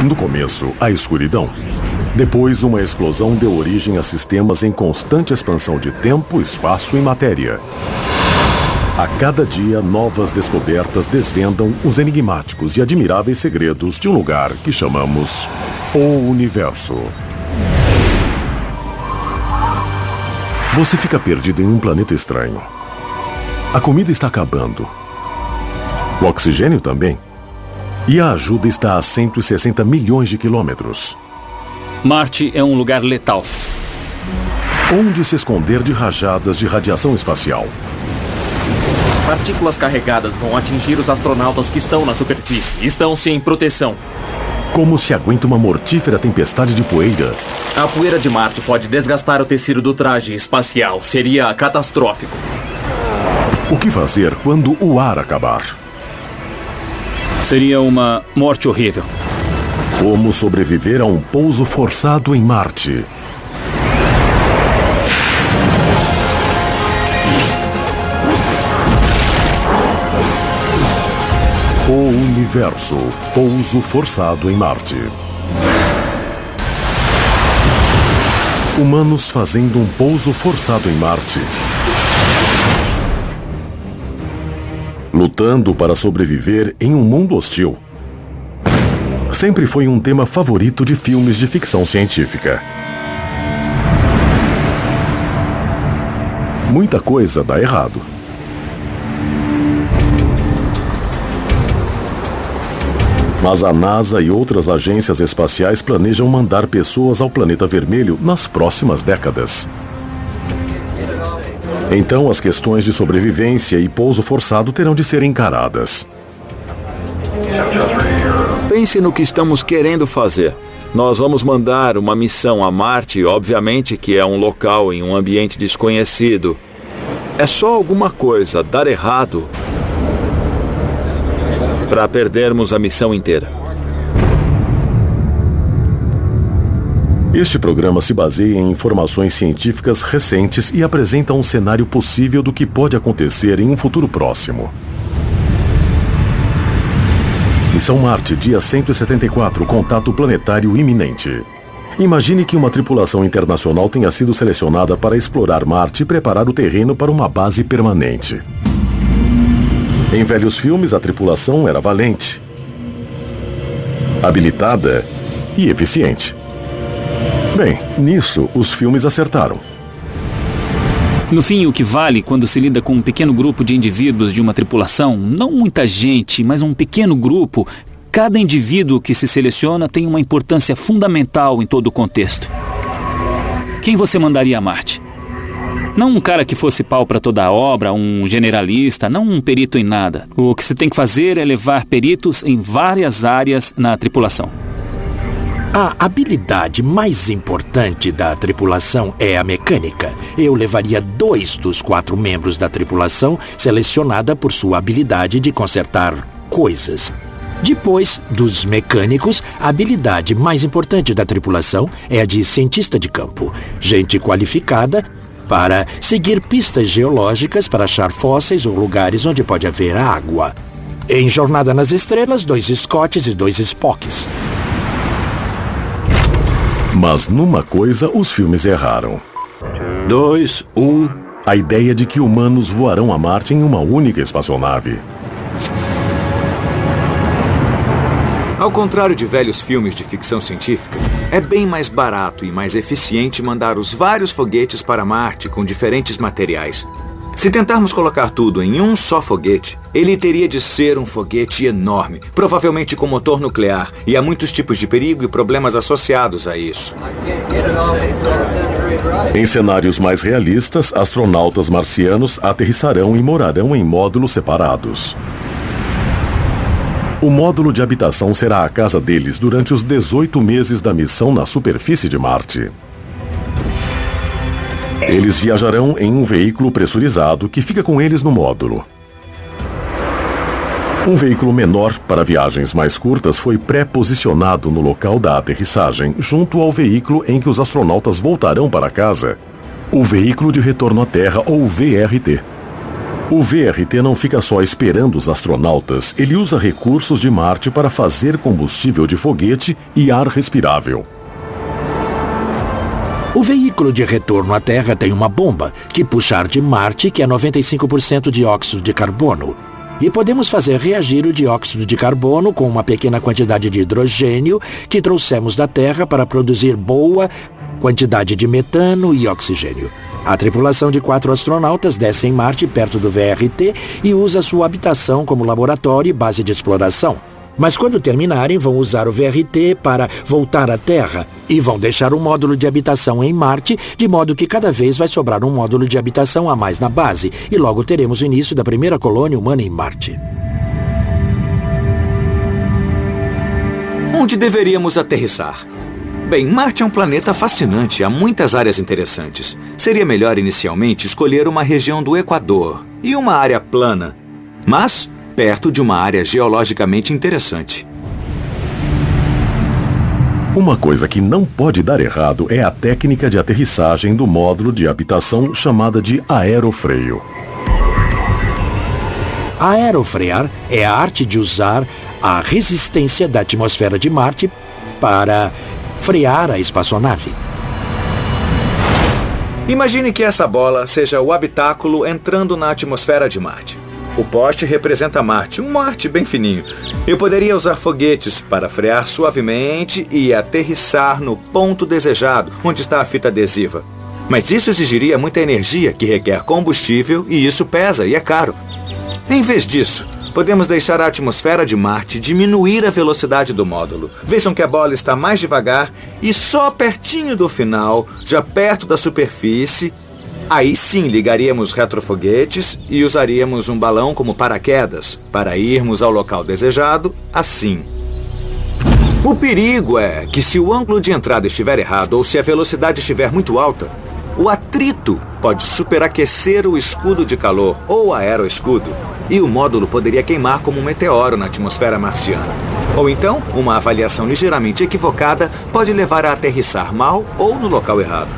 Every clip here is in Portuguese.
No começo, a escuridão. Depois, uma explosão deu origem a sistemas em constante expansão de tempo, espaço e matéria. A cada dia, novas descobertas desvendam os enigmáticos e admiráveis segredos de um lugar que chamamos o Universo. Você fica perdido em um planeta estranho. A comida está acabando. O oxigênio também. E a ajuda está a 160 milhões de quilômetros. Marte é um lugar letal. Onde se esconder de rajadas de radiação espacial? Partículas carregadas vão atingir os astronautas que estão na superfície. Estão sem proteção. Como se aguenta uma mortífera tempestade de poeira? A poeira de Marte pode desgastar o tecido do traje espacial. Seria catastrófico. O que fazer quando o ar acabar? Seria uma morte horrível. Como sobreviver a um pouso forçado em Marte? O Universo. Pouso forçado em Marte. Humanos fazendo um pouso forçado em Marte. Lutando para sobreviver em um mundo hostil. Sempre foi um tema favorito de filmes de ficção científica. Muita coisa dá errado. Mas a NASA e outras agências espaciais planejam mandar pessoas ao planeta vermelho nas próximas décadas. Então, as questões de sobrevivência e pouso forçado terão de ser encaradas. Pense no que estamos querendo fazer. Nós vamos mandar uma missão a Marte, obviamente que é um local em um ambiente desconhecido. É só alguma coisa dar errado para perdermos a missão inteira. Este programa se baseia em informações científicas recentes e apresenta um cenário possível do que pode acontecer em um futuro próximo. Missão Marte, dia 174, contato planetário iminente. Imagine que uma tripulação internacional tenha sido selecionada para explorar Marte e preparar o terreno para uma base permanente. Em velhos filmes, a tripulação era valente, habilitada e eficiente. Bem, nisso, os filmes acertaram. No fim, o que vale quando se lida com um pequeno grupo de indivíduos de uma tripulação, não muita gente, mas um pequeno grupo, cada indivíduo que se seleciona tem uma importância fundamental em todo o contexto. Quem você mandaria a Marte? Não um cara que fosse pau para toda a obra, um generalista, não um perito em nada. O que você tem que fazer é levar peritos em várias áreas na tripulação. A habilidade mais importante da tripulação é a mecânica. Eu levaria 2 dos 4 membros da tripulação, selecionada por sua habilidade de consertar coisas. Depois dos mecânicos, a habilidade mais importante da tripulação é a de cientista de campo. Gente qualificada para seguir pistas geológicas para achar fósseis ou lugares onde pode haver água. Em Jornada nas Estrelas, 2 Scotts e 2 Spocks. Mas numa coisa os filmes erraram. 2, 1... A ideia de que humanos voarão a Marte em uma única espaçonave. Ao contrário de velhos filmes de ficção científica, é bem mais barato e mais eficiente mandar os vários foguetes para Marte com diferentes materiais. Se tentarmos colocar tudo em um só foguete, ele teria de ser um foguete enorme, provavelmente com motor nuclear, e há muitos tipos de perigo e problemas associados a isso. Em cenários mais realistas, astronautas marcianos aterrissarão e morarão em módulos separados. O módulo de habitação será a casa deles durante os 18 meses da missão na superfície de Marte. Eles viajarão em um veículo pressurizado que fica com eles no módulo. Um veículo menor para viagens mais curtas foi pré-posicionado no local da aterrissagem, junto ao veículo em que os astronautas voltarão para casa, o Veículo de Retorno à Terra, ou VRT. O VRT não fica só esperando os astronautas, ele usa recursos de Marte para fazer combustível de foguete e ar respirável. O veículo de retorno à Terra tem uma bomba que puxa ar de Marte, que é 95% dióxido de carbono. E podemos fazer reagir o dióxido de carbono com uma pequena quantidade de hidrogênio que trouxemos da Terra para produzir boa quantidade de metano e oxigênio. A tripulação de 4 astronautas desce em Marte perto do VRT e usa sua habitação como laboratório e base de exploração. Mas quando terminarem, vão usar o VRT para voltar à Terra e vão deixar um módulo de habitação em Marte, de modo que cada vez vai sobrar um módulo de habitação a mais na base, e logo teremos o início da primeira colônia humana em Marte. Onde deveríamos aterrissar? Bem, Marte é um planeta fascinante, há muitas áreas interessantes. Seria melhor inicialmente escolher uma região do Equador e uma área plana, mas perto de uma área geologicamente interessante. Uma coisa que não pode dar errado é a técnica de aterrissagem do módulo de habitação chamada de aerofreio. Aerofrear é a arte de usar a resistência da atmosfera de Marte para frear a espaçonave. Imagine que essa bola seja o habitáculo entrando na atmosfera de Marte. O poste representa Marte, um Marte bem fininho. Eu poderia usar foguetes para frear suavemente e aterrissar no ponto desejado, onde está a fita adesiva. Mas isso exigiria muita energia, que requer combustível, e isso pesa e é caro. Em vez disso, podemos deixar a atmosfera de Marte diminuir a velocidade do módulo. Vejam que a bola está mais devagar e só pertinho do final, já perto da superfície. Aí sim ligaríamos retrofoguetes e usaríamos um balão como paraquedas para irmos ao local desejado assim. O perigo é que se o ângulo de entrada estiver errado ou se a velocidade estiver muito alta, o atrito pode superaquecer o escudo de calor ou aeroescudo e o módulo poderia queimar como um meteoro na atmosfera marciana. Ou então, uma avaliação ligeiramente equivocada pode levar a aterrissar mal ou no local errado.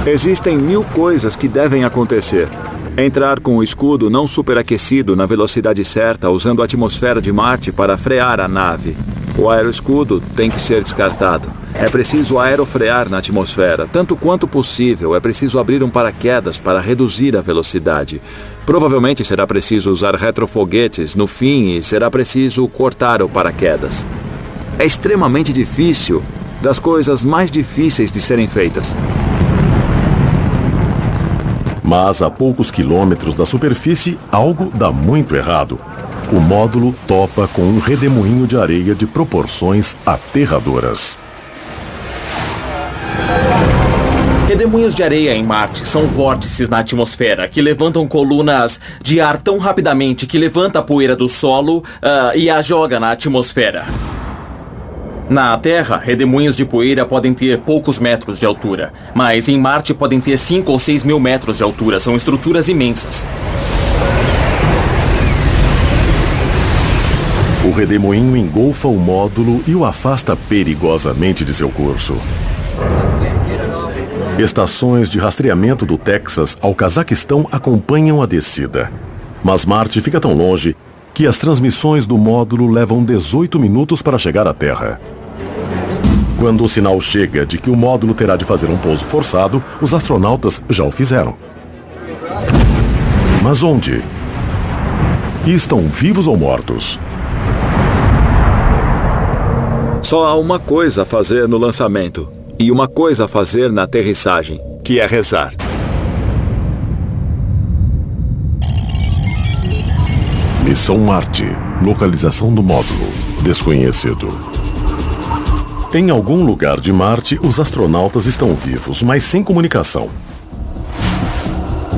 Existem 1000 coisas que devem acontecer. Entrar com o escudo não superaquecido na velocidade certa, usando a atmosfera de Marte para frear a nave. O aeroescudo tem que ser descartado. É preciso aerofrear na atmosfera. Tanto quanto possível, é preciso abrir um paraquedas para reduzir a velocidade. Provavelmente será preciso usar retrofoguetes no fim e será preciso cortar o paraquedas. É extremamente difícil, das coisas mais difíceis de serem feitas. Mas a poucos quilômetros da superfície, algo dá muito errado. O módulo topa com um redemoinho de areia de proporções aterradoras. Redemoinhos de areia em Marte são vórtices na atmosfera que levantam colunas de ar tão rapidamente que levanta a poeira do solo e a joga na atmosfera. Na Terra, redemoinhos de poeira podem ter poucos metros de altura, mas em Marte podem ter 5 ou 6 mil metros de altura. São estruturas imensas. O redemoinho engolfa o módulo e o afasta perigosamente de seu curso. Estações de rastreamento do Texas ao Cazaquistão acompanham a descida. Mas Marte fica tão longe que as transmissões do módulo levam 18 minutos para chegar à Terra. Quando o sinal chega de que o módulo terá de fazer um pouso forçado, os astronautas já o fizeram. Mas onde? E estão vivos ou mortos? Só há uma coisa a fazer no lançamento e uma coisa a fazer na aterrissagem, que é rezar. Missão Marte. Localização do módulo. Desconhecido. Em algum lugar de Marte, os astronautas estão vivos, mas sem comunicação.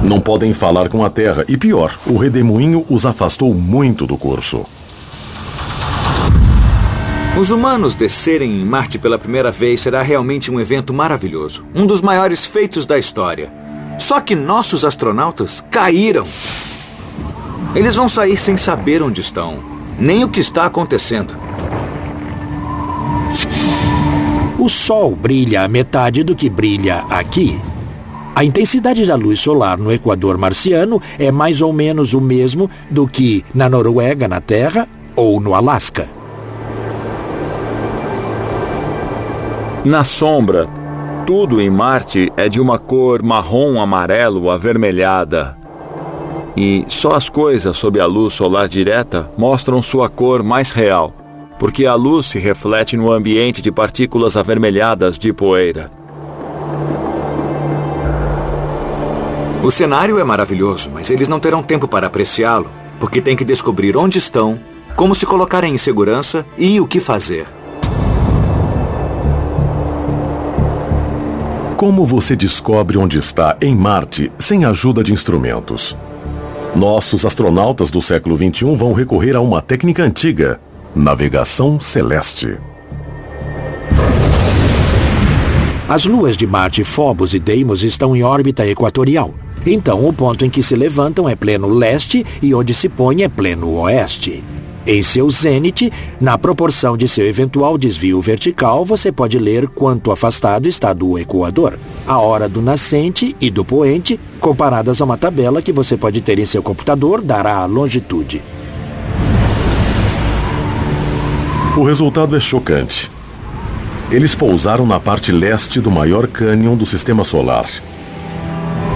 Não podem falar com a Terra e, pior, o redemoinho os afastou muito do curso. Os humanos descerem em Marte pela primeira vez será realmente um evento maravilhoso. Um dos maiores feitos da história. Só que nossos astronautas caíram. Eles vão sair sem saber onde estão, nem o que está acontecendo. O Sol brilha a metade do que brilha aqui. A intensidade da luz solar no equador marciano é mais ou menos o mesmo do que na Noruega, na Terra, ou no Alasca. Na sombra, tudo em Marte é de uma cor marrom, amarelo, avermelhada. E só as coisas sob a luz solar direta mostram sua cor mais real, porque a luz se reflete no ambiente de partículas avermelhadas de poeira. O cenário é maravilhoso, mas eles não terão tempo para apreciá-lo, porque têm que descobrir onde estão, como se colocarem em segurança e o que fazer. Como você descobre onde está em Marte sem a ajuda de instrumentos? Nossos astronautas do século XXI vão recorrer a uma técnica antiga: navegação celeste. As luas de Marte, Phobos e Deimos estão em órbita equatorial. Então, o ponto em que se levantam é pleno leste e onde se põe é pleno oeste. Em seu zênite, na proporção de seu eventual desvio vertical, você pode ler quanto afastado está do equador, a hora do nascente e do poente, comparadas a uma tabela que você pode ter em seu computador, dará a longitude. O resultado é chocante. Eles pousaram na parte leste do maior cânion do Sistema Solar.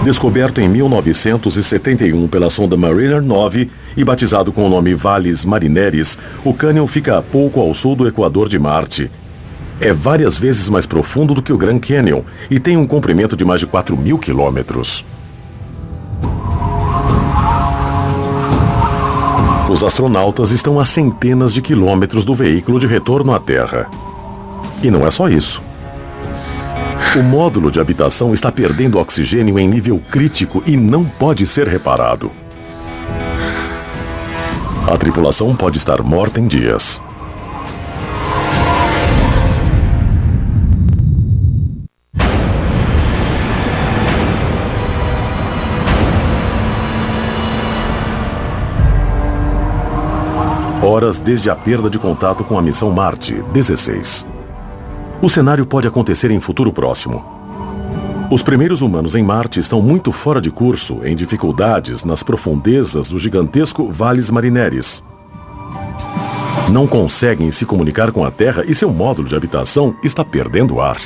Descoberto em 1971 pela sonda Mariner 9 e batizado com o nome Valles Marineris, o cânion fica pouco ao sul do equador de Marte. É várias vezes mais profundo do que o Grand Canyon e tem um comprimento de mais de 4.000 quilômetros. Os astronautas estão a centenas de quilômetros do veículo de retorno à Terra. E não é só isso. O módulo de habitação está perdendo oxigênio em nível crítico e não pode ser reparado. A tripulação pode estar morta em dias. Horas desde a perda de contato com a missão Marte 16. O cenário pode acontecer em futuro próximo. Os primeiros humanos em Marte estão muito fora de curso, em dificuldades nas profundezas do gigantesco Valles Marineris. Não conseguem se comunicar com a Terra e seu módulo de habitação está perdendo ar.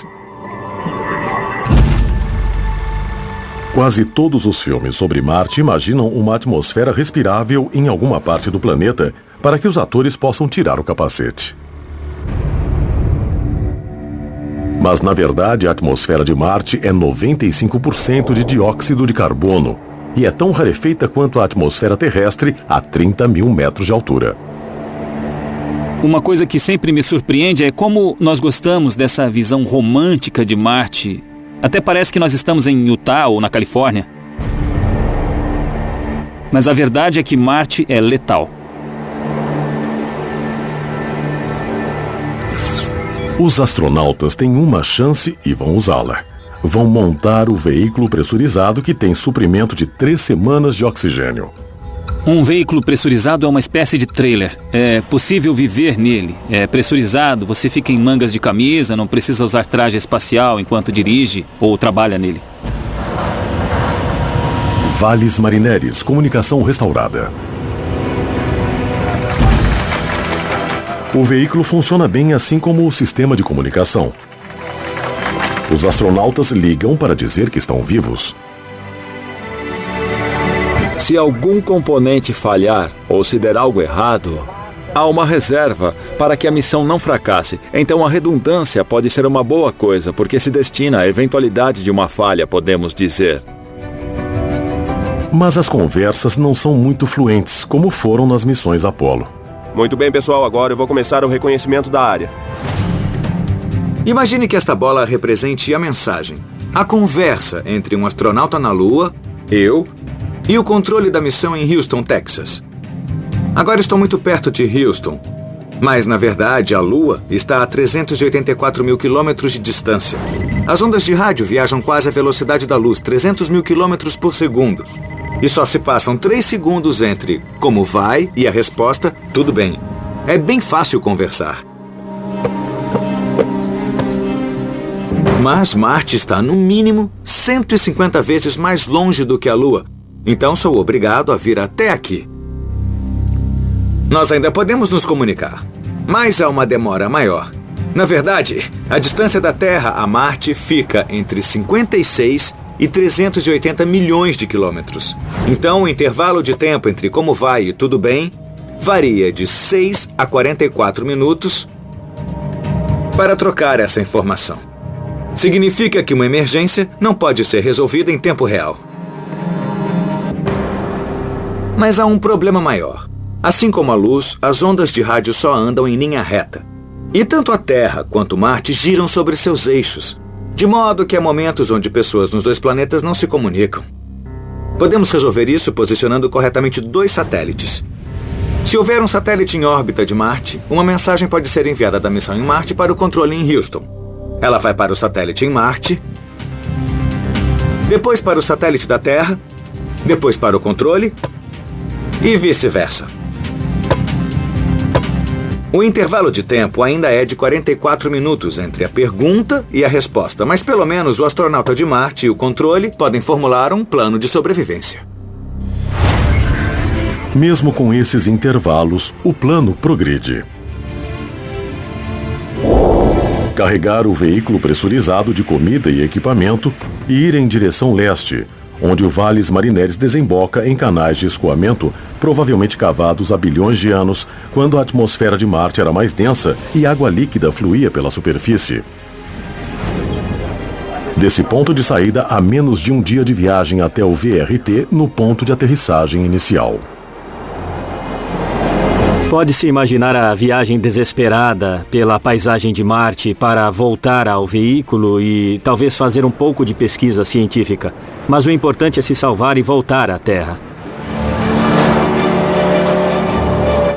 Quase todos os filmes sobre Marte imaginam uma atmosfera respirável em alguma parte do planeta para que os atores possam tirar o capacete. Mas, na verdade, a atmosfera de Marte é 95% de dióxido de carbono e é tão rarefeita quanto a atmosfera terrestre a 30.000 metros de altura. Uma coisa que sempre me surpreende é como nós gostamos dessa visão romântica de Marte. Até parece que nós estamos em Utah ou na Califórnia. Mas a verdade é que Marte é letal. Os astronautas têm uma chance e vão usá-la. Vão montar o veículo pressurizado que tem suprimento de 3 semanas de oxigênio. Um veículo pressurizado é uma espécie de trailer. É possível viver nele. É pressurizado, você fica em mangas de camisa, não precisa usar traje espacial enquanto dirige ou trabalha nele. Valles Marineris, comunicação restaurada. O veículo funciona bem assim como o sistema de comunicação. Os astronautas ligam para dizer que estão vivos. Se algum componente falhar ou se der algo errado, há uma reserva para que a missão não fracasse. Então a redundância pode ser uma boa coisa, porque se destina à eventualidade de uma falha, podemos dizer. Mas as conversas não são muito fluentes, como foram nas missões Apollo. Muito bem, pessoal, agora eu vou começar o reconhecimento da área. Imagine que esta bola represente a mensagem. A conversa entre um astronauta na Lua, eu, e o controle da missão em Houston, Texas. Agora estou muito perto de Houston, mas na verdade a Lua está a 384.000 quilômetros de distância. As ondas de rádio viajam quase à velocidade da luz, 300.000 quilômetros por segundo. E só se passam 3 segundos entre como vai e a resposta, tudo bem. É bem fácil conversar. Mas Marte está, no mínimo, 150 vezes mais longe do que a Lua. Então sou obrigado a vir até aqui. Nós ainda podemos nos comunicar, mas há uma demora maior. Na verdade, a distância da Terra a Marte fica entre 56 e 380 milhões de quilômetros. Então, o intervalo de tempo entre como vai e tudo bem varia de 6 a 44 minutos para trocar essa informação. Significa que uma emergência não pode ser resolvida em tempo real. Mas há um problema maior. Assim como a luz, as ondas de rádio só andam em linha reta. E tanto a Terra quanto Marte giram sobre seus eixos, de modo que há momentos onde pessoas nos dois planetas não se comunicam. Podemos resolver isso posicionando corretamente 2 satélites. Se houver um satélite em órbita de Marte, uma mensagem pode ser enviada da missão em Marte para o controle em Houston. Ela vai para o satélite em Marte, depois para o satélite da Terra, depois para o controle e vice-versa. O intervalo de tempo ainda é de 44 minutos entre a pergunta e a resposta, mas pelo menos o astronauta de Marte e o controle podem formular um plano de sobrevivência. Mesmo com esses intervalos, o plano progride. Carregar o veículo pressurizado de comida e equipamento e ir em direção leste, onde o Valles Marineris desemboca em canais de escoamento, provavelmente cavados há bilhões de anos, quando a atmosfera de Marte era mais densa e água líquida fluía pela superfície. Desse ponto de saída, há menos de um dia de viagem até o VRT no ponto de aterrissagem inicial. Pode-se imaginar a viagem desesperada pela paisagem de Marte para voltar ao veículo e talvez fazer um pouco de pesquisa científica. Mas o importante é se salvar e voltar à Terra.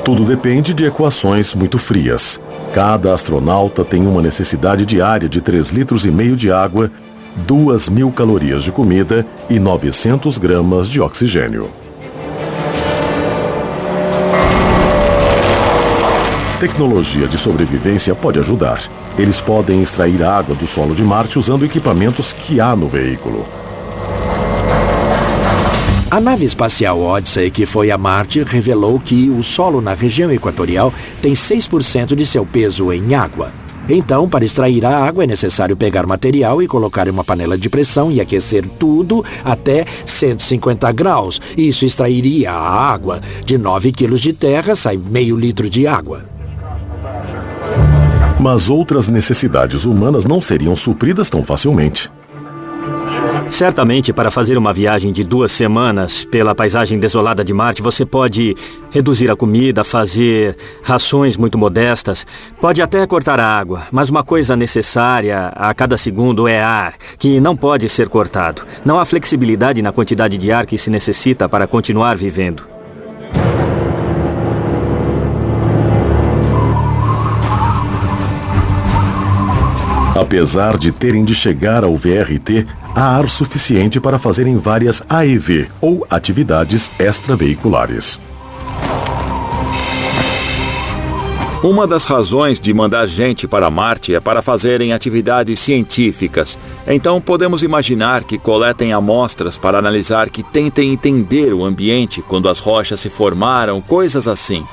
Tudo depende de equações muito frias. Cada astronauta tem uma necessidade diária de 3,5 litros de água, 2.000 calorias de comida e 900 gramas de oxigênio. Tecnologia de sobrevivência pode ajudar. Eles podem extrair água do solo de Marte usando equipamentos que há no veículo. A nave espacial Odyssey, que foi a Marte, revelou que o solo na região equatorial tem 6% de seu peso em água. Então, para extrair a água, é necessário pegar material e colocar em uma panela de pressão e aquecer tudo até 150 graus. Isso extrairia a água. De 9 quilos de terra, sai meio litro de água. Mas outras necessidades humanas não seriam supridas tão facilmente. Certamente, para fazer uma viagem de 2 semanas pela paisagem desolada de Marte, você pode reduzir a comida, fazer rações muito modestas, pode até cortar a água, mas uma coisa necessária a cada segundo é ar, que não pode ser cortado. Não há flexibilidade na quantidade de ar que se necessita para continuar vivendo. Apesar de terem de chegar ao VRT, há ar suficiente para fazerem várias AEV, ou atividades extraveiculares. Uma das razões de mandar gente para Marte é para fazerem atividades científicas. Então podemos imaginar que coletem amostras para analisar, que tentem entender o ambiente quando as rochas se formaram, coisas assim.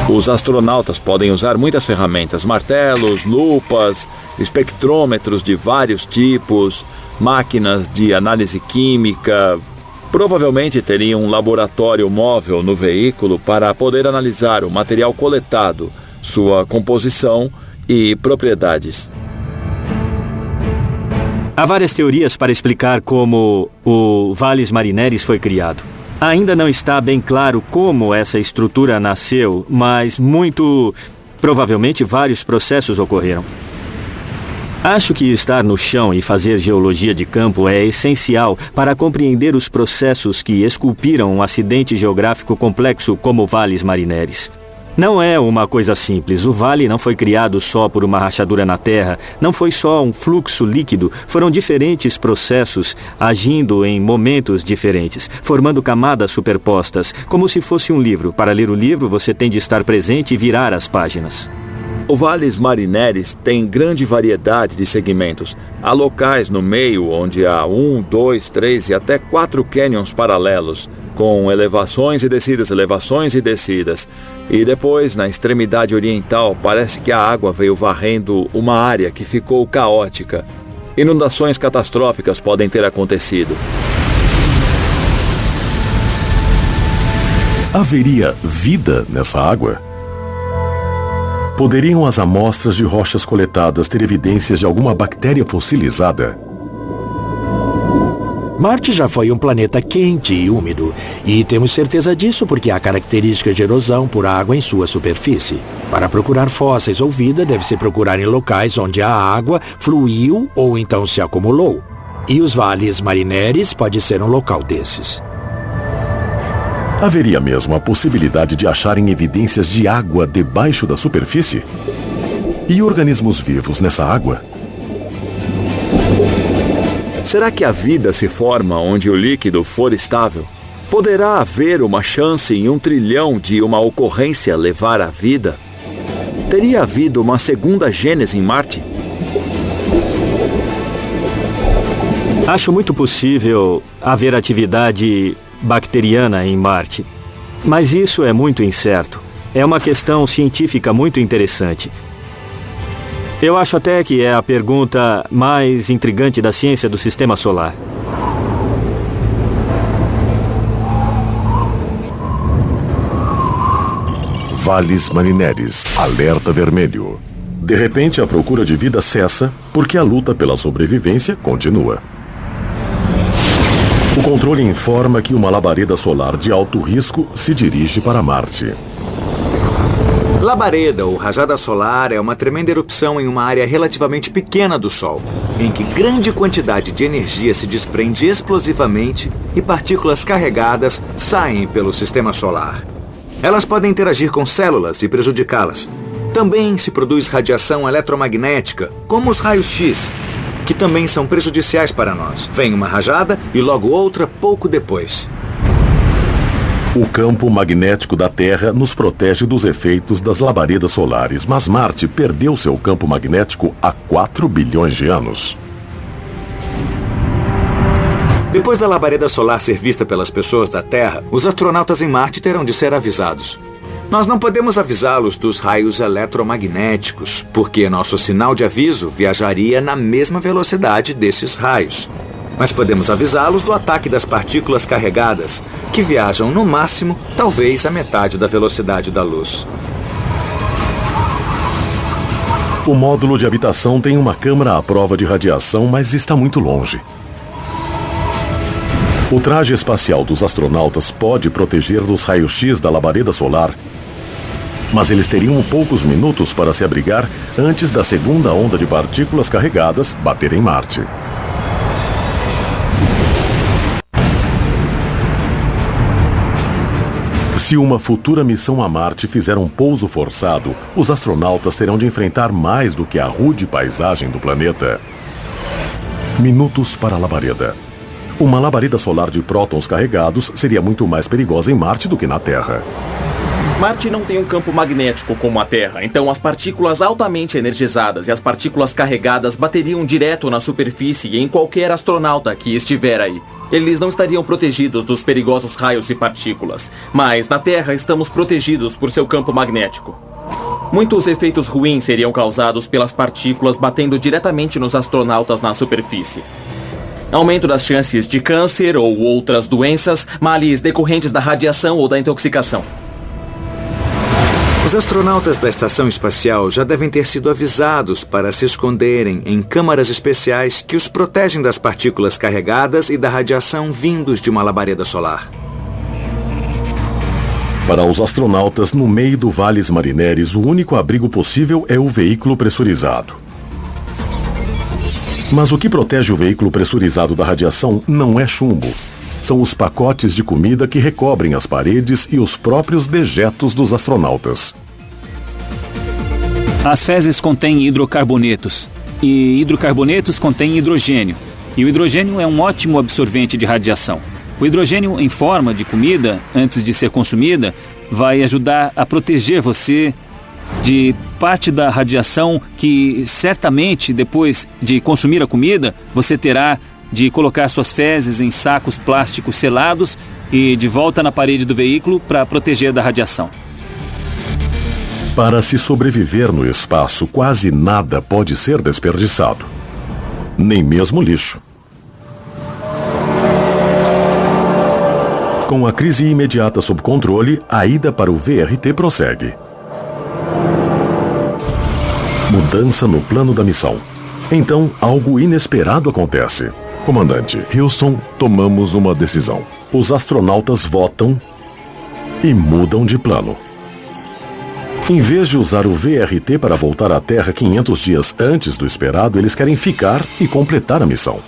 Os astronautas podem usar muitas ferramentas, martelos, lupas, espectrômetros de vários tipos, máquinas de análise química. Provavelmente teriam um laboratório móvel no veículo para poder analisar o material coletado, sua composição e propriedades. Há várias teorias para explicar como o Valles Marineris foi criado. Ainda não está bem claro como essa estrutura nasceu, mas muito provavelmente vários processos ocorreram. Acho que estar no chão e fazer geologia de campo é essencial para compreender os processos que esculpiram um acidente geográfico complexo como o Valles Marineris. Não é uma coisa simples. O vale não foi criado só por uma rachadura na terra, não foi só um fluxo líquido, foram diferentes processos agindo em momentos diferentes, formando camadas superpostas, como se fosse um livro. Para ler o livro, você tem de estar presente e virar as páginas. O Valles Marineris tem grande variedade de segmentos. Há locais no meio onde há 1, 2, 3 e até 4 canyons paralelos, com elevações e descidas. E depois, na extremidade oriental, parece que a água veio varrendo uma área que ficou caótica. Inundações catastróficas podem ter acontecido. Haveria vida nessa água? Poderiam as amostras de rochas coletadas ter evidências de alguma bactéria fossilizada? Marte já foi um planeta quente e úmido, e temos certeza disso porque há características de erosão por água em sua superfície. Para procurar fósseis ou vida, deve-se procurar em locais onde a água fluiu ou então se acumulou. E os Valles Marineris pode ser um local desses. Haveria mesmo a possibilidade de acharem evidências de água debaixo da superfície? E organismos vivos nessa água? Será que a vida se forma onde o líquido for estável? Poderá haver uma chance em 1 trilhão de uma ocorrência levar à vida? Teria havido uma segunda gênese em Marte? Acho muito possível haver atividade bacteriana em Marte. Mas isso é muito incerto. É uma questão científica muito interessante. Eu acho até que é a pergunta mais intrigante da ciência do Sistema Solar. Valles Marineris, alerta vermelho. De repente, a procura de vida cessa porque a luta pela sobrevivência continua. O controle informa que uma labareda solar de alto risco se dirige para Marte. Labareda, ou rajada solar, é uma tremenda erupção em uma área relativamente pequena do Sol, em que grande quantidade de energia se desprende explosivamente e partículas carregadas saem pelo sistema solar. Elas podem interagir com células e prejudicá-las. Também se produz radiação eletromagnética, como os raios-X, que também são prejudiciais para nós. Vem uma rajada e logo outra pouco depois. O campo magnético da Terra nos protege dos efeitos das labaredas solares, mas Marte perdeu seu campo magnético há 4 bilhões de anos. Depois da labareda solar ser vista pelas pessoas da Terra, os astronautas em Marte terão de ser avisados. Nós não podemos avisá-los dos raios eletromagnéticos, porque nosso sinal de aviso viajaria na mesma velocidade desses raios. Mas podemos avisá-los do ataque das partículas carregadas, que viajam no máximo, talvez, a metade da velocidade da luz. O módulo de habitação tem uma câmara à prova de radiação, mas está muito longe. O traje espacial dos astronautas pode proteger dos raios-X da labareda solar, mas eles teriam poucos minutos para se abrigar antes da segunda onda de partículas carregadas bater em Marte. Se uma futura missão a Marte fizer um pouso forçado, os astronautas terão de enfrentar mais do que a rude paisagem do planeta. Minutos para a labareda. Uma labareda solar de prótons carregados seria muito mais perigosa em Marte do que na Terra. Marte não tem um campo magnético como a Terra, então as partículas altamente energizadas e as partículas carregadas bateriam direto na superfície e em qualquer astronauta que estiver aí. Eles não estariam protegidos dos perigosos raios e partículas, mas na Terra estamos protegidos por seu campo magnético. Muitos efeitos ruins seriam causados pelas partículas batendo diretamente nos astronautas na superfície. Aumento das chances de câncer ou outras doenças, males decorrentes da radiação ou da intoxicação. Os astronautas da estação espacial já devem ter sido avisados para se esconderem em câmaras especiais que os protegem das partículas carregadas e da radiação vindos de uma labareda solar. Para os astronautas, no meio do Valles Marineris, o único abrigo possível é o veículo pressurizado. Mas o que protege o veículo pressurizado da radiação não é chumbo. São os pacotes de comida que recobrem as paredes e os próprios dejetos dos astronautas. As fezes contêm hidrocarbonetos, e hidrocarbonetos contêm hidrogênio. E o hidrogênio é um ótimo absorvente de radiação. O hidrogênio em forma de comida, antes de ser consumida, vai ajudar a proteger você de parte da radiação que certamente depois de consumir a comida, você terá de colocar suas fezes em sacos plásticos selados e de volta na parede do veículo para proteger da radiação. Para se sobreviver no espaço, quase nada pode ser desperdiçado. Nem mesmo lixo. Com a crise imediata sob controle, a ida para o VRT prossegue. Mudança no plano da missão. Então, algo inesperado acontece. Comandante Houston, tomamos uma decisão. Os astronautas votam e mudam de plano. Em vez de usar o VRT para voltar à Terra 500 dias antes do esperado, eles querem ficar e completar a missão.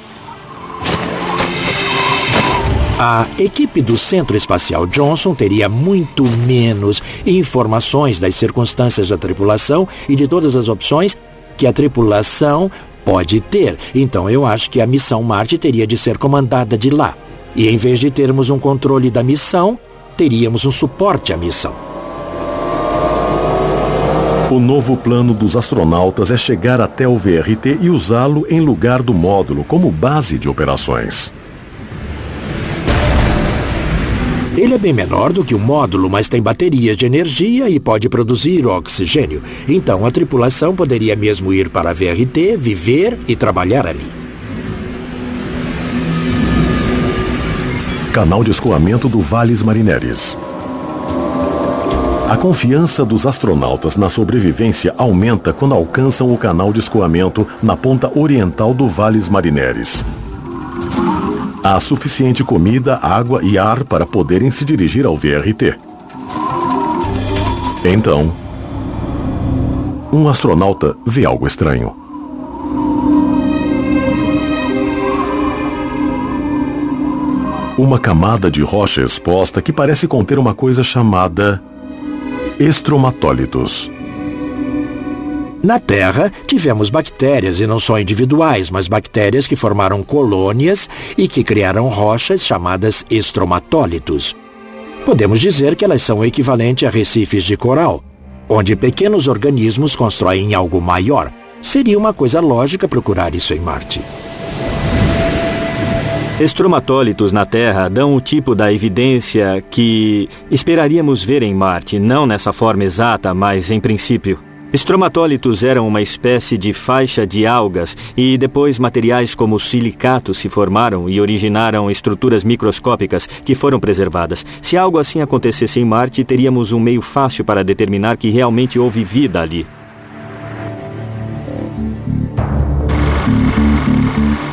A equipe do Centro Espacial Johnson teria muito menos informações das circunstâncias da tripulação e de todas as opções que a tripulação pode ter. Então eu acho que a missão Marte teria de ser comandada de lá. E em vez de termos um controle da missão, teríamos um suporte à missão. O novo plano dos astronautas é chegar até o VRT e usá-lo em lugar do módulo como base de operações. Ele é bem menor do que o módulo, mas tem baterias de energia e pode produzir oxigênio. Então a tripulação poderia mesmo ir para a VRT, viver e trabalhar ali. Canal de escoamento do Valles Marineris. A confiança dos astronautas na sobrevivência aumenta quando alcançam o canal de escoamento na ponta oriental do Valles Marineris. Há suficiente comida, água e ar para poderem se dirigir ao VRT. Então, um astronauta vê algo estranho. Uma camada de rocha exposta que parece conter uma coisa chamada estromatólitos. Na Terra, tivemos bactérias, e não só individuais, mas bactérias que formaram colônias e que criaram rochas chamadas estromatólitos. Podemos dizer que elas são o equivalente a recifes de coral, onde pequenos organismos constroem algo maior. Seria uma coisa lógica procurar isso em Marte. Estromatólitos na Terra dão o tipo da evidência que esperaríamos ver em Marte, não nessa forma exata, mas em princípio. Estromatólitos eram uma espécie de faixa de algas e depois materiais como silicatos se formaram e originaram estruturas microscópicas que foram preservadas. Se algo assim acontecesse em Marte, teríamos um meio fácil para determinar que realmente houve vida ali.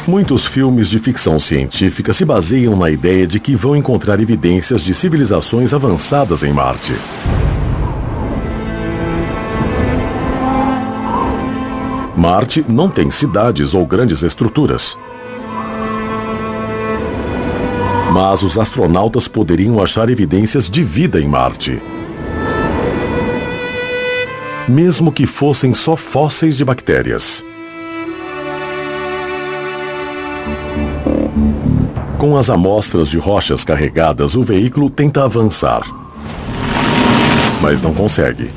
Muitos filmes de ficção científica se baseiam na ideia de que vão encontrar evidências de civilizações avançadas em Marte. Marte não tem cidades ou grandes estruturas. Mas os astronautas poderiam achar evidências de vida em Marte. Mesmo que fossem só fósseis de bactérias. Com as amostras de rochas carregadas, o veículo tenta avançar. Mas não consegue.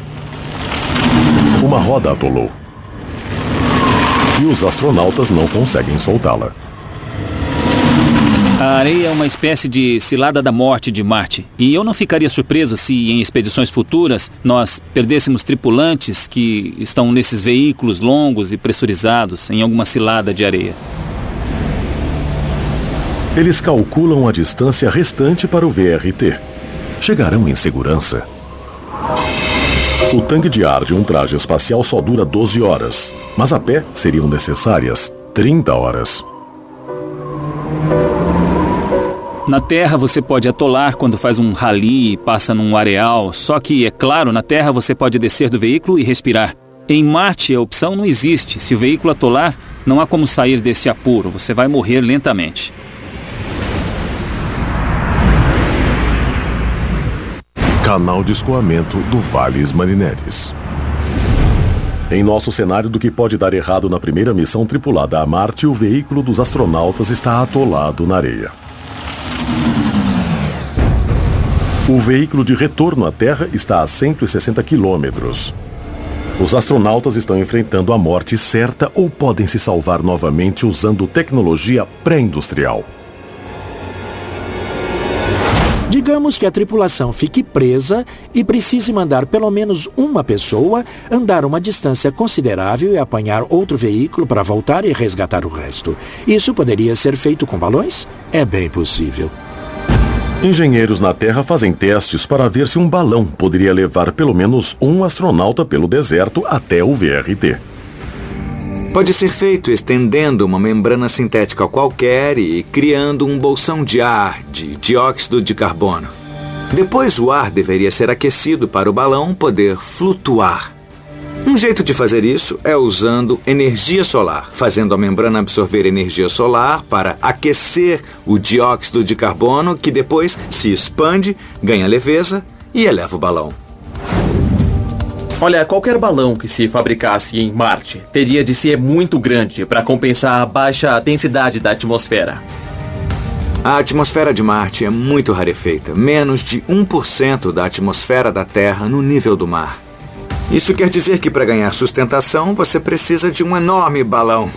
Uma roda atolou. E os astronautas não conseguem soltá-la. A areia é uma espécie de cilada da morte de Marte. E eu não ficaria surpreso se, em expedições futuras, nós perdêssemos tripulantes que estão nesses veículos longos e pressurizados em alguma cilada de areia. Eles calculam a distância restante para o VRT. Chegarão em segurança. O tanque de ar de um traje espacial só dura 12 horas, mas a pé seriam necessárias 30 horas. Na Terra você pode atolar quando faz um rally e passa num areal, só que, é claro, na Terra você pode descer do veículo e respirar. Em Marte a opção não existe. Se o veículo atolar, não há como sair desse apuro, você vai morrer lentamente. Canal de escoamento do Valles Marineris. Em nosso cenário do que pode dar errado na primeira missão tripulada a Marte, o veículo dos astronautas está atolado na areia. O veículo de retorno à Terra está a 160 quilômetros. Os astronautas estão enfrentando a morte certa ou podem se salvar novamente usando tecnologia pré-industrial. Digamos que a tripulação fique presa e precise mandar pelo menos uma pessoa andar uma distância considerável e apanhar outro veículo para voltar e resgatar o resto. Isso poderia ser feito com balões? É bem possível. Engenheiros na Terra fazem testes para ver se um balão poderia levar pelo menos um astronauta pelo deserto até o VRT. Pode ser feito estendendo uma membrana sintética qualquer e criando um bolsão de ar, de dióxido de carbono. Depois o ar deveria ser aquecido para o balão poder flutuar. Um jeito de fazer isso é usando energia solar, fazendo a membrana absorver energia solar para aquecer o dióxido de carbono, que depois se expande, ganha leveza e eleva o balão. Olha, qualquer balão que se fabricasse em Marte teria de ser muito grande para compensar a baixa densidade da atmosfera. A atmosfera de Marte é muito rarefeita, menos de 1% da atmosfera da Terra no nível do mar. Isso quer dizer que para ganhar sustentação você precisa de um enorme balão.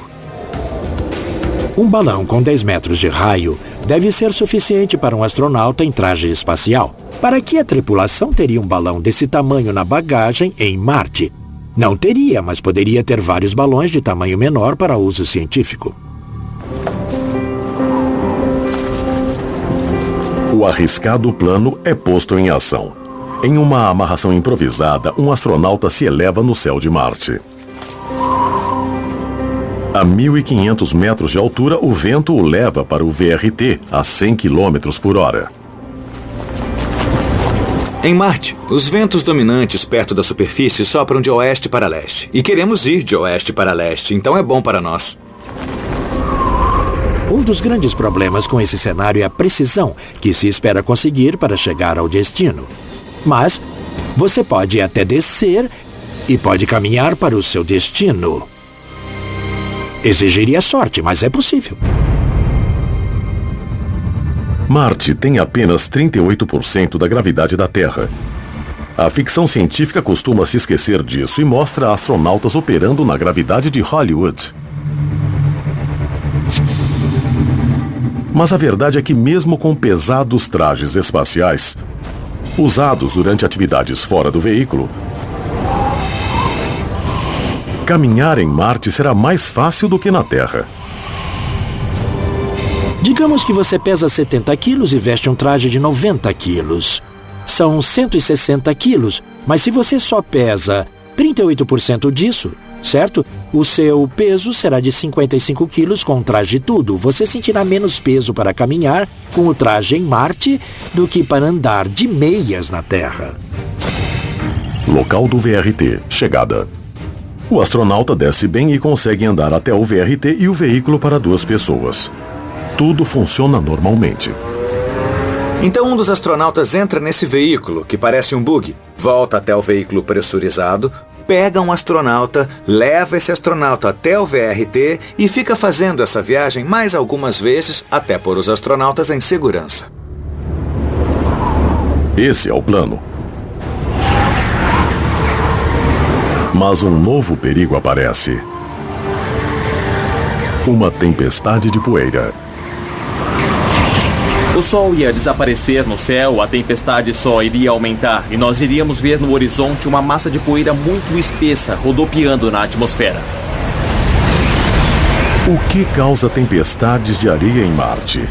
Um balão com 10 metros de raio deve ser suficiente para um astronauta em traje espacial. Para que a tripulação teria um balão desse tamanho na bagagem em Marte? Não teria, mas poderia ter vários balões de tamanho menor para uso científico. O arriscado plano é posto em ação. Em uma amarração improvisada, um astronauta se eleva no céu de Marte. A 1.500 metros de altura, o vento o leva para o VRT a 100 km por hora. Em Marte, os ventos dominantes perto da superfície sopram de oeste para leste. E queremos ir de oeste para leste, então é bom para nós. Um dos grandes problemas com esse cenário é a precisão que se espera conseguir para chegar ao destino. Mas você pode até descer e pode caminhar para o seu destino. Exigiria sorte, mas é possível. Marte tem apenas 38% da gravidade da Terra. A ficção científica costuma se esquecer disso e mostra astronautas operando na gravidade de Hollywood. Mas a verdade é que mesmo com pesados trajes espaciais, usados durante atividades fora do veículo, caminhar em Marte será mais fácil do que na Terra. Digamos que você pesa 70 quilos e veste um traje de 90 quilos. São 160 quilos, mas se você só pesa 38% disso, certo? O seu peso será de 55 quilos com o traje e tudo. Você sentirá menos peso para caminhar com o traje em Marte do que para andar de meias na Terra. Local do VRT. Chegada. O astronauta desce bem e consegue andar até o VRT e o veículo para 2 pessoas. Tudo funciona normalmente. Então um dos astronautas entra nesse veículo, que parece um bug, volta até o veículo pressurizado, pega um astronauta, leva esse astronauta até o VRT e fica fazendo essa viagem mais algumas vezes até pôr os astronautas em segurança. Esse é o plano. Mas um novo perigo aparece. Uma tempestade de poeira. O sol ia desaparecer no céu, a tempestade só iria aumentar e nós iríamos ver no horizonte uma massa de poeira muito espessa rodopiando na atmosfera. O que causa tempestades de areia em Marte?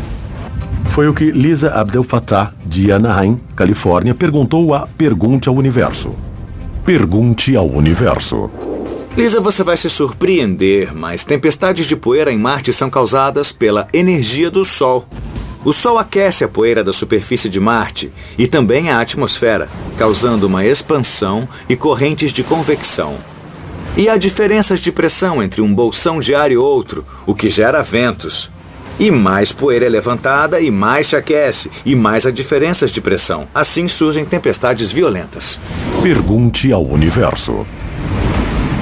Foi o que Lisa Abdel Fattah, de Anaheim, Califórnia, perguntou a Pergunte ao Universo. Pergunte ao Universo. Lisa, você vai se surpreender, mas tempestades de poeira em Marte são causadas pela energia do Sol. O Sol aquece a poeira da superfície de Marte e também a atmosfera, causando uma expansão e correntes de convecção. E há diferenças de pressão entre um bolsão de ar e outro, o que gera ventos. E mais poeira é levantada e mais se aquece, e mais há diferenças de pressão. Assim surgem tempestades violentas. Pergunte ao Universo.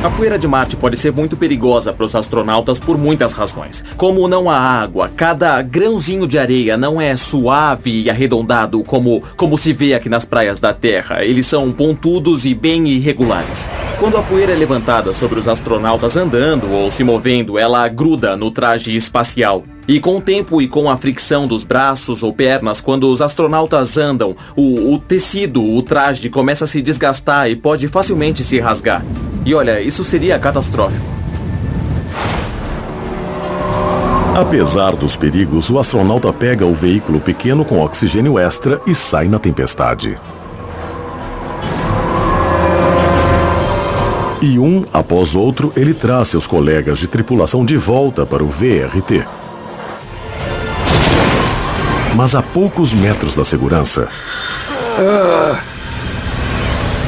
A poeira de Marte pode ser muito perigosa para os astronautas por muitas razões. Como não há água, cada grãozinho de areia não é suave e arredondado como se vê aqui nas praias da Terra. Eles são pontudos e bem irregulares. Quando a poeira é levantada sobre os astronautas andando ou se movendo, ela gruda no traje espacial. E com o tempo e com a fricção dos braços ou pernas, quando os astronautas andam, o tecido, o traje começa a se desgastar e pode facilmente se rasgar. E olha, isso seria catastrófico. Apesar dos perigos, o astronauta pega o veículo pequeno com oxigênio extra e sai na tempestade. E um após outro, ele traz seus colegas de tripulação de volta para o VRT. Mas a poucos metros da segurança,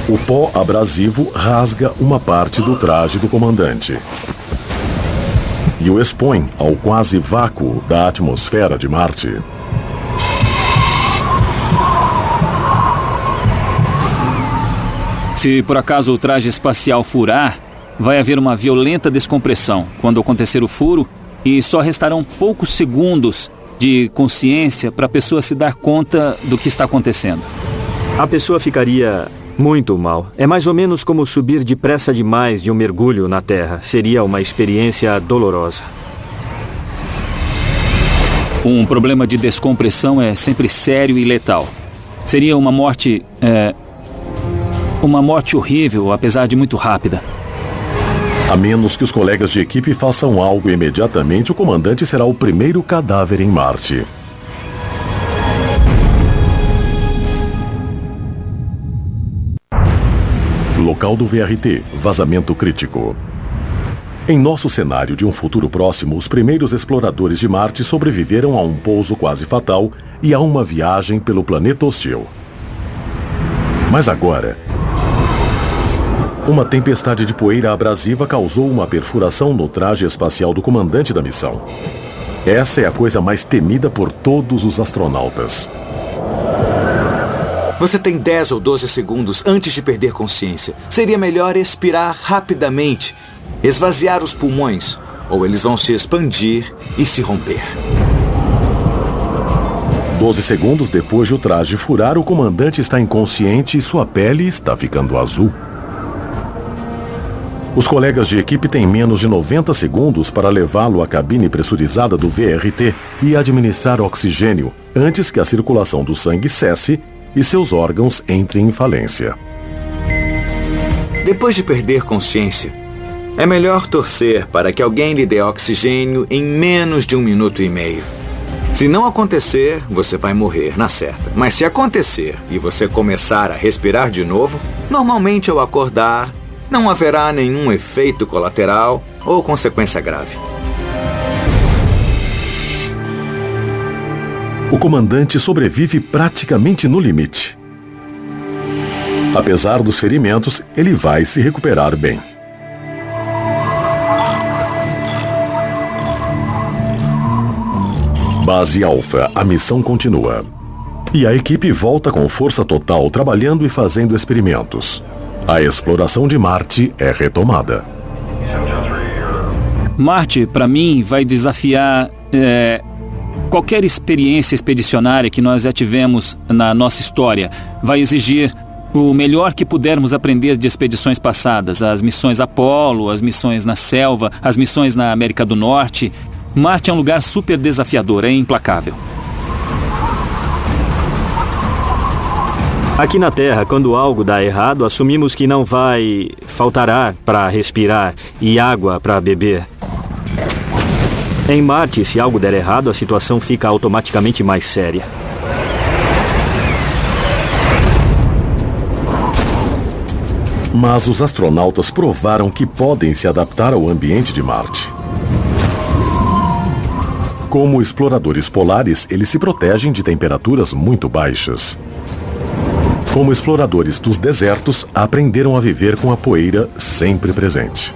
o pó abrasivo rasga uma parte do traje do comandante e o expõe ao quase vácuo da atmosfera de Marte. Se por acaso o traje espacial furar, vai haver uma violenta descompressão quando acontecer o furo e só restarão poucos segundos de consciência para a pessoa se dar conta do que está acontecendo. A pessoa ficaria muito mal. É mais ou menos como subir depressa demais de um mergulho na Terra. Seria uma experiência dolorosa. Um problema de descompressão é sempre sério e letal. Seria uma morte horrível, apesar de muito rápida. A menos que os colegas de equipe façam algo imediatamente, o comandante será o primeiro cadáver em Marte. Local do VRT, vazamento crítico. Em nosso cenário de um futuro próximo, os primeiros exploradores de Marte sobreviveram a um pouso quase fatal e a uma viagem pelo planeta hostil. Mas agora, uma tempestade de poeira abrasiva causou uma perfuração no traje espacial do comandante da missão. Essa é a coisa mais temida por todos os astronautas. Você tem 10 ou 12 segundos antes de perder consciência. Seria melhor expirar rapidamente, esvaziar os pulmões, ou eles vão se expandir e se romper. 12 segundos depois de o traje furar, o comandante está inconsciente e sua pele está ficando azul. Os colegas de equipe têm menos de 90 segundos para levá-lo à cabine pressurizada do VRT e administrar oxigênio antes que a circulação do sangue cesse e seus órgãos entrem em falência. Depois de perder consciência, é melhor torcer para que alguém lhe dê oxigênio em menos de 1 minuto e meio. Se não acontecer, você vai morrer na certa. Mas se acontecer e você começar a respirar de novo, normalmente ao acordar, não haverá nenhum efeito colateral ou consequência grave. O comandante sobrevive praticamente no limite. Apesar dos ferimentos, ele vai se recuperar bem. Base Alpha, a missão continua. E a equipe volta com força total, trabalhando e fazendo experimentos. A exploração de Marte é retomada. Marte, para mim, vai desafiar qualquer experiência expedicionária que nós já tivemos na nossa história. Vai exigir o melhor que pudermos aprender de expedições passadas. As missões Apollo, as missões na selva, as missões na América do Norte. Marte é um lugar super desafiador, é implacável. Aqui na Terra, quando algo dá errado, assumimos que não vai faltar ar para respirar e água para beber. Em Marte, se algo der errado, a situação fica automaticamente mais séria. Mas os astronautas provaram que podem se adaptar ao ambiente de Marte. Como exploradores polares, eles se protegem de temperaturas muito baixas. Como exploradores dos desertos, aprenderam a viver com a poeira sempre presente.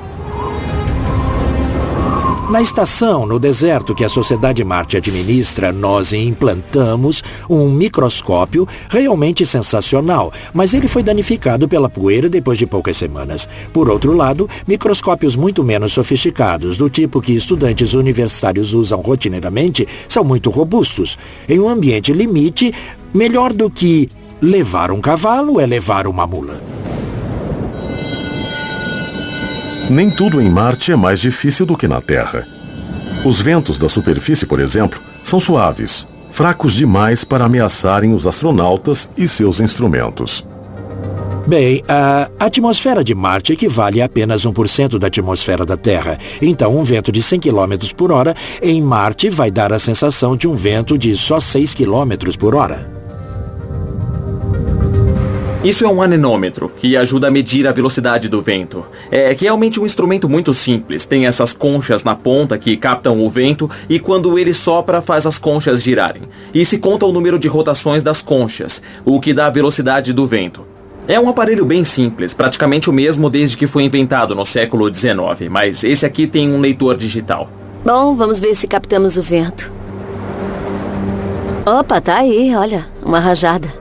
Na estação, no deserto que a Sociedade Marte administra, nós implantamos um microscópio realmente sensacional, mas ele foi danificado pela poeira depois de poucas semanas. Por outro lado, microscópios muito menos sofisticados, do tipo que estudantes universitários usam rotineiramente, são muito robustos. Em um ambiente limite, melhor do que levar um cavalo é levar uma mula. Nem tudo em Marte é mais difícil do que na Terra. Os ventos da superfície, por exemplo, são suaves, fracos demais para ameaçarem os astronautas e seus instrumentos. Bem, a atmosfera de Marte equivale a apenas 1% da atmosfera da Terra. Então, um vento de 100 km por hora em Marte vai dar a sensação de um vento de só 6 km por hora. Isso é um anemômetro, que ajuda a medir a velocidade do vento. É realmente um instrumento muito simples. Tem essas conchas na ponta que captam o vento e quando ele sopra faz as conchas girarem. E se conta o número de rotações das conchas, o que dá a velocidade do vento. É um aparelho bem simples, praticamente o mesmo desde que foi inventado no século XIX, mas esse aqui tem um leitor digital. Bom, vamos ver se captamos o vento. Opa, tá aí, olha, uma rajada.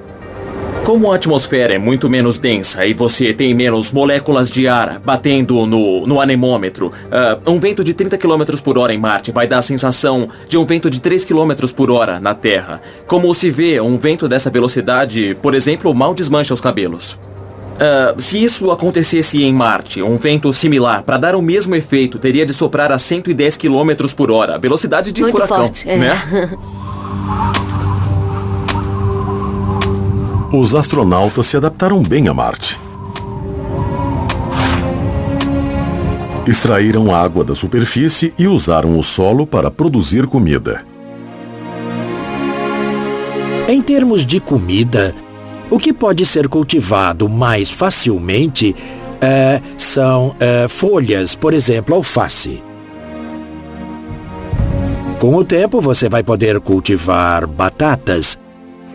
Como a atmosfera é muito menos densa e você tem menos moléculas de ar batendo no anemômetro, um vento de 30 km por hora em Marte vai dar a sensação de um vento de 3 km por hora na Terra. Como se vê, um vento dessa velocidade, por exemplo, mal desmancha os cabelos. Se isso acontecesse em Marte, um vento similar, para dar o mesmo efeito, teria de soprar a 110 km por hora, velocidade de muito furacão, forte, né? Os astronautas se adaptaram bem a Marte. Extraíram água da superfície e usaram o solo para produzir comida. Em termos de comida, o que pode ser cultivado mais facilmente são folhas, por exemplo, alface. Com o tempo, você vai poder cultivar batatas,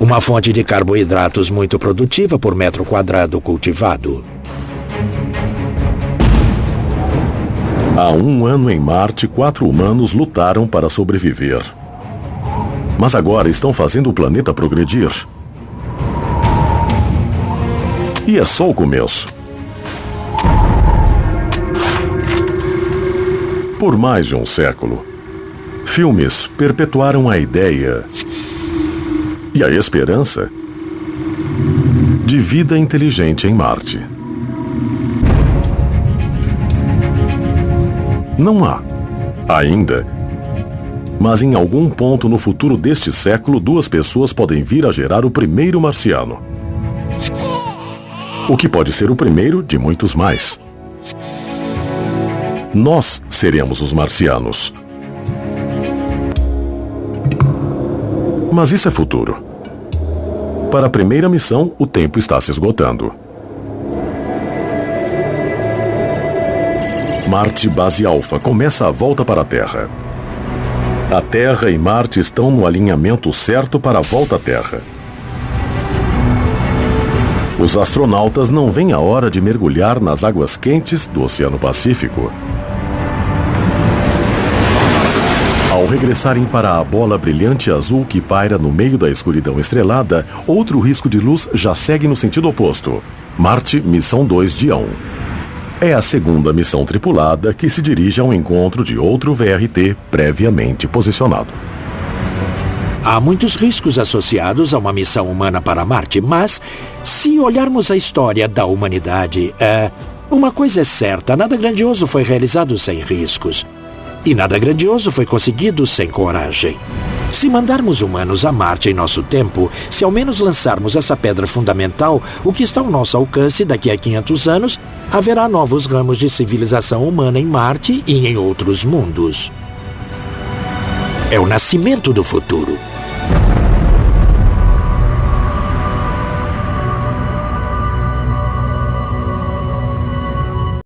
uma fonte de carboidratos muito produtiva por metro quadrado cultivado. Há 1 ano em Marte, 4 humanos lutaram para sobreviver. Mas agora estão fazendo o planeta progredir. E é só o começo. Por mais de um século, filmes perpetuaram a ideia e a esperança de vida inteligente em Marte. Não há, ainda, mas em algum ponto no futuro deste século, 2 pessoas podem vir a gerar o primeiro marciano. O que pode ser o primeiro de muitos mais. Nós seremos os marcianos. Mas isso é futuro. Para a primeira missão, o tempo está se esgotando. Marte Base Alpha começa a volta para a Terra. A Terra e Marte estão no alinhamento certo para a volta à Terra. Os astronautas não veem a hora de mergulhar nas águas quentes do Oceano Pacífico. Ao regressarem para a bola brilhante azul que paira no meio da escuridão estrelada, outro risco de luz já segue no sentido oposto. Marte, Missão 2 Dião. É a segunda missão tripulada que se dirige ao encontro de outro VRT previamente posicionado. Há muitos riscos associados a uma missão humana para Marte, mas se olharmos a história da humanidade, uma coisa é certa, nada grandioso foi realizado sem riscos. E nada grandioso foi conseguido sem coragem. Se mandarmos humanos a Marte em nosso tempo, se ao menos lançarmos essa pedra fundamental, o que está ao nosso alcance daqui a 500 anos, haverá novos ramos de civilização humana em Marte e em outros mundos. É o nascimento do futuro.